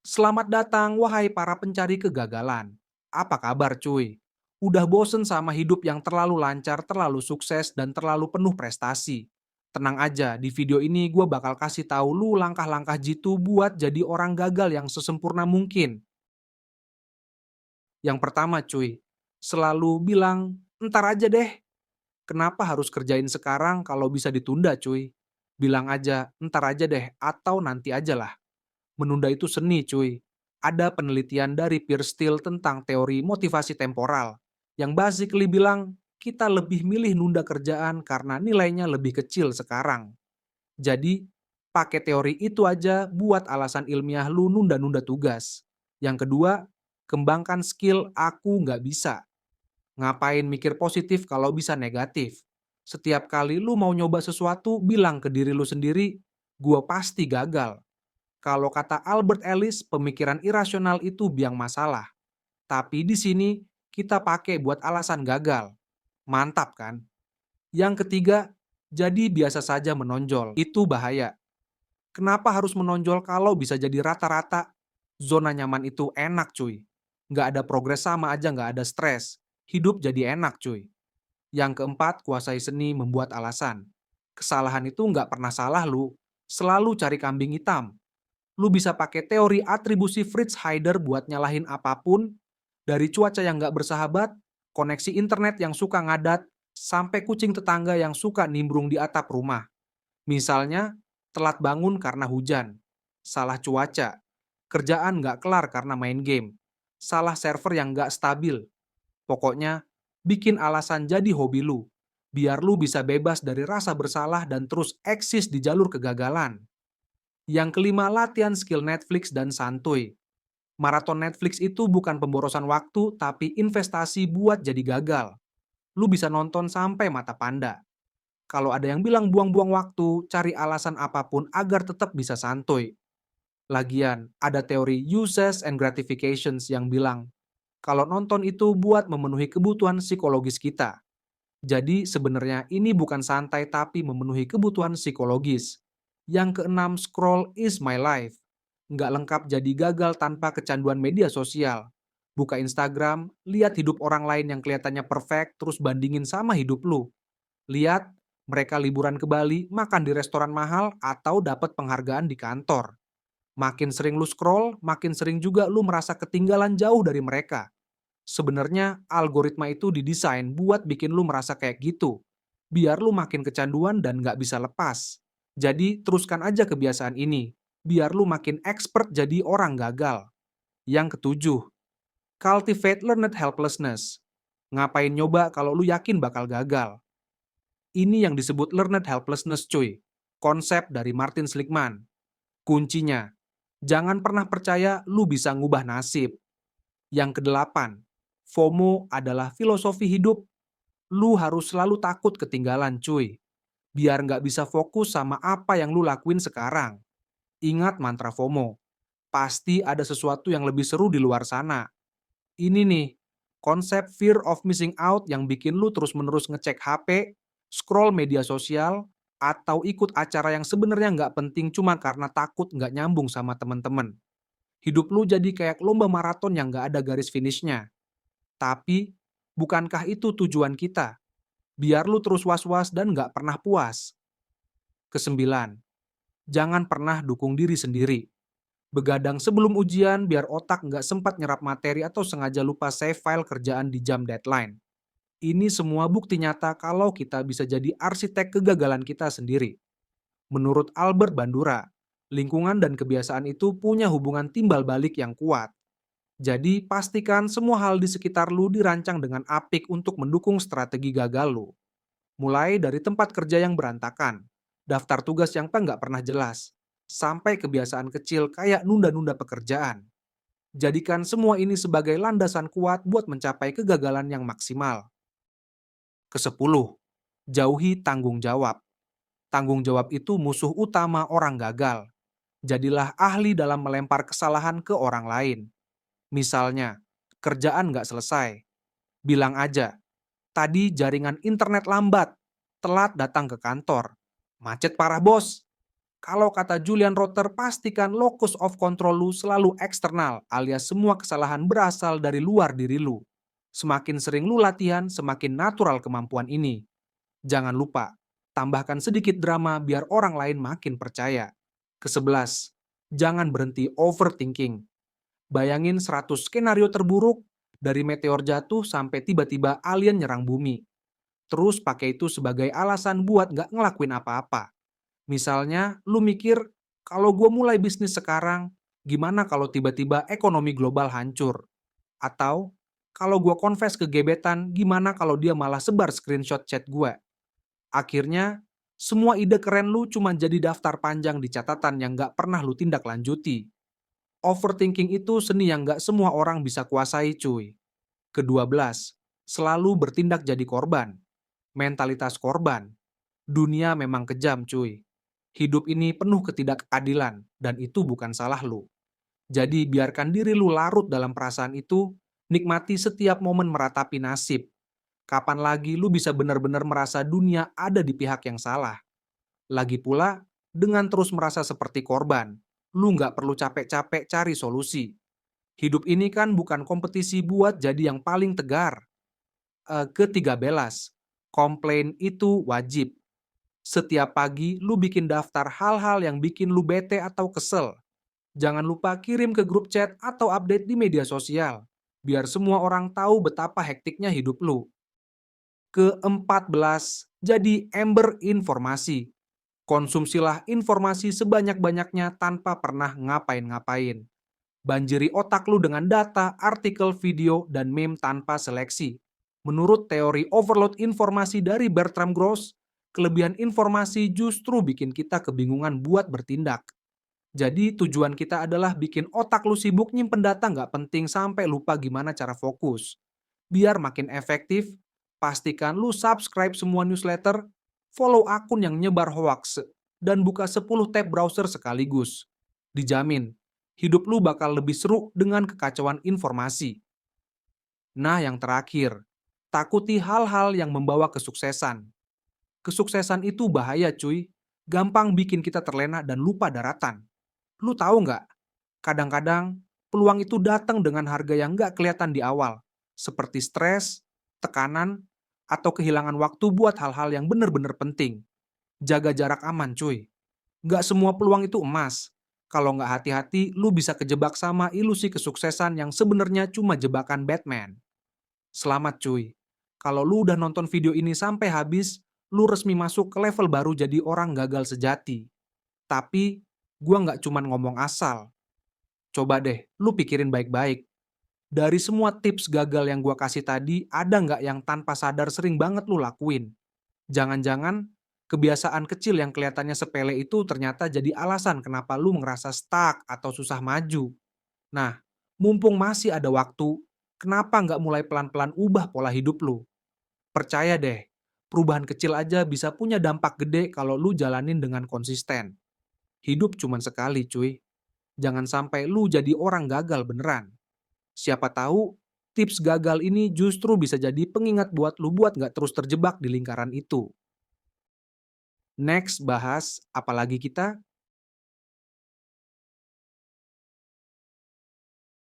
Selamat datang, wahai para pencari kegagalan. Apa kabar, cuy? Udah bosen sama hidup yang terlalu lancar, terlalu sukses, dan terlalu penuh prestasi? Tenang aja, di video ini gue bakal kasih tahu lu langkah-langkah jitu buat jadi orang gagal yang sesempurna mungkin. Yang pertama, cuy, selalu bilang, "Entar aja deh." Kenapa harus kerjain sekarang kalau bisa ditunda, cuy? Bilang aja, "Entar aja deh," atau "nanti aja lah." Menunda itu seni, cuy. Ada penelitian dari Piers Steel tentang teori motivasi temporal yang basically bilang kita lebih milih nunda kerjaan karena nilainya lebih kecil sekarang. Jadi, pakai teori itu aja buat alasan ilmiah lu nunda-nunda tugas. Yang kedua, kembangkan skill aku nggak bisa. Ngapain mikir positif kalau bisa negatif? Setiap kali lu mau nyoba sesuatu, bilang ke diri lu sendiri, gua pasti gagal. Kalau kata Albert Ellis, pemikiran irasional itu biang masalah. Tapi di sini kita pakai buat alasan gagal. Mantap kan? Yang ketiga, jadi biasa saja menonjol. Itu bahaya. Kenapa harus menonjol kalau bisa jadi rata-rata? Zona nyaman itu enak, cuy. Nggak ada progres, sama aja nggak ada stres. Hidup jadi enak, cuy. Yang keempat, kuasai seni membuat alasan. Kesalahan itu nggak pernah salah lu. Selalu cari kambing hitam. Lu bisa pakai teori atribusi Fritz Heider buat nyalahin apapun, dari cuaca yang nggak bersahabat, koneksi internet yang suka ngadat, sampai kucing tetangga yang suka nimbrung di atap rumah. Misalnya, telat bangun karena hujan, salah cuaca, kerjaan nggak kelar karena main game, salah server yang nggak stabil. Pokoknya, bikin alasan jadi hobi lu, biar lu bisa bebas dari rasa bersalah dan terus eksis di jalur kegagalan. Yang kelima, latihan skill Netflix dan santuy. Maraton Netflix itu bukan pemborosan waktu, tapi investasi buat jadi gagal. Lu bisa nonton sampai mata panda. Kalau ada yang bilang buang-buang waktu, cari alasan apapun agar tetap bisa santuy. Lagian, ada teori uses and gratifications yang bilang, kalau nonton itu buat memenuhi kebutuhan psikologis kita. Jadi sebenarnya ini bukan santai tapi memenuhi kebutuhan psikologis. Yang keenam, scroll is my life. Nggak lengkap jadi gagal tanpa kecanduan media sosial. Buka Instagram, lihat hidup orang lain yang kelihatannya perfect, terus bandingin sama hidup lu. Lihat, mereka liburan ke Bali, makan di restoran mahal, atau dapat penghargaan di kantor. Makin sering lu scroll, makin sering juga lu merasa ketinggalan jauh dari mereka. Sebenarnya algoritma itu didesain buat bikin lu merasa kayak gitu, biar lu makin kecanduan dan nggak bisa lepas. Jadi teruskan aja kebiasaan ini, biar lu makin expert jadi orang gagal. Yang ketujuh, cultivate learned helplessness. Ngapain nyoba kalau lu yakin bakal gagal? Ini yang disebut learned helplessness, cuy. Konsep dari Martin Seligman. Kuncinya, jangan pernah percaya lu bisa ngubah nasib. Yang kedelapan, FOMO adalah filosofi hidup. Lu harus selalu takut ketinggalan, cuy. Biar nggak bisa fokus sama apa yang lu lakuin sekarang. Ingat mantra FOMO. Pasti ada sesuatu yang lebih seru di luar sana. Ini nih, konsep fear of missing out yang bikin lu terus-menerus ngecek HP, scroll media sosial, atau ikut acara yang sebenarnya nggak penting cuma karena takut nggak nyambung sama temen-temen. Hidup lu jadi kayak lomba maraton yang nggak ada garis finishnya. Tapi, bukankah itu tujuan kita? Biar lu terus was-was dan nggak pernah puas. Kesembilan, jangan pernah dukung diri sendiri. Begadang sebelum ujian biar otak nggak sempat nyerap materi atau sengaja lupa save file kerjaan di jam deadline. Ini semua bukti nyata kalau kita bisa jadi arsitek kegagalan kita sendiri. Menurut Albert Bandura, lingkungan dan kebiasaan itu punya hubungan timbal balik yang kuat. Jadi, pastikan semua hal di sekitar lu dirancang dengan apik untuk mendukung strategi gagal lu. Mulai dari tempat kerja yang berantakan, daftar tugas yang nggak pernah jelas, sampai kebiasaan kecil kayak nunda-nunda pekerjaan. Jadikan semua ini sebagai landasan kuat buat mencapai kegagalan yang maksimal. Kesepuluh, jauhi tanggung jawab. Tanggung jawab itu musuh utama orang gagal. Jadilah ahli dalam melempar kesalahan ke orang lain. Misalnya, kerjaan nggak selesai. Bilang aja, tadi jaringan internet lambat, telat datang ke kantor. Macet parah bos. Kalau kata Julian Rotter, pastikan locus of control lu selalu eksternal, alias semua kesalahan berasal dari luar diri lu. Semakin sering lu latihan, semakin natural kemampuan ini. Jangan lupa, tambahkan sedikit drama biar orang lain makin percaya. Ke-11, jangan berhenti overthinking. Bayangin 100 skenario terburuk, dari meteor jatuh sampai tiba-tiba alien nyerang bumi. Terus pakai itu sebagai alasan buat nggak ngelakuin apa-apa. Misalnya, lu mikir, kalau gue mulai bisnis sekarang, gimana kalau tiba-tiba ekonomi global hancur? Atau, kalau gue confess ke gebetan, gimana kalau dia malah sebar screenshot chat gue? Akhirnya, semua ide keren lu cuma jadi daftar panjang di catatan yang nggak pernah lu tindak lanjuti. Overthinking itu seni yang nggak semua orang bisa kuasai, cuy. Ke-12, selalu bertindak jadi korban. Mentalitas korban. Dunia memang kejam, cuy. Hidup ini penuh ketidakadilan, dan itu bukan salah lu. Jadi biarkan diri lu larut dalam perasaan itu, nikmati setiap momen meratapi nasib. Kapan lagi lu bisa benar-benar merasa dunia ada di pihak yang salah? Lagi pula, dengan terus merasa seperti korban, lu nggak perlu capek-capek cari solusi. Hidup ini kan bukan kompetisi buat jadi yang paling tegar. Ke-13, komplain itu wajib. Setiap pagi, lu bikin daftar hal-hal yang bikin lu bete atau kesel. Jangan lupa kirim ke grup chat atau update di media sosial, biar semua orang tahu betapa hektiknya hidup lu. Ke-14, jadi ember informasi. Konsumsilah informasi sebanyak-banyaknya tanpa pernah ngapain-ngapain. Banjiri otak lu dengan data, artikel, video, dan meme tanpa seleksi. Menurut teori overload informasi dari Bertram Gross, kelebihan informasi justru bikin kita kebingungan buat bertindak. Jadi tujuan kita adalah bikin otak lu sibuk nyimpen data nggak penting sampai lupa gimana cara fokus. Biar makin efektif, pastikan lu subscribe semua newsletter, follow akun yang nyebar hoax, dan buka 10 tab browser sekaligus. Dijamin, hidup lu bakal lebih seru dengan kekacauan informasi. Nah, yang terakhir, takuti hal-hal yang membawa kesuksesan. Kesuksesan itu bahaya, cuy. Gampang bikin kita terlena dan lupa daratan. Lu tahu nggak? Kadang-kadang, peluang itu datang dengan harga yang nggak kelihatan di awal. Seperti stres, tekanan, atau kehilangan waktu buat hal-hal yang bener-bener penting. Jaga jarak aman, cuy. Nggak semua peluang itu emas. Kalau nggak hati-hati, lu bisa kejebak sama ilusi kesuksesan yang sebenarnya cuma jebakan Batman. Selamat cuy. Kalau lu udah nonton video ini sampai habis, lu resmi masuk ke level baru jadi orang gagal sejati. Tapi, gua nggak cuman ngomong asal. Coba deh, lu pikirin baik-baik. Dari semua tips gagal yang gua kasih tadi, ada nggak yang tanpa sadar sering banget lu lakuin? Jangan-jangan, kebiasaan kecil yang kelihatannya sepele itu ternyata jadi alasan kenapa lu ngerasa stuck atau susah maju. Nah, mumpung masih ada waktu, kenapa nggak mulai pelan-pelan ubah pola hidup lu? Percaya deh, perubahan kecil aja bisa punya dampak gede kalau lu jalanin dengan konsisten. Hidup cuman sekali, cuy. Jangan sampai lu jadi orang gagal beneran. Siapa tahu, tips gagal ini justru bisa jadi pengingat buat lu buat nggak terus terjebak di lingkaran itu. Next, bahas apalagi kita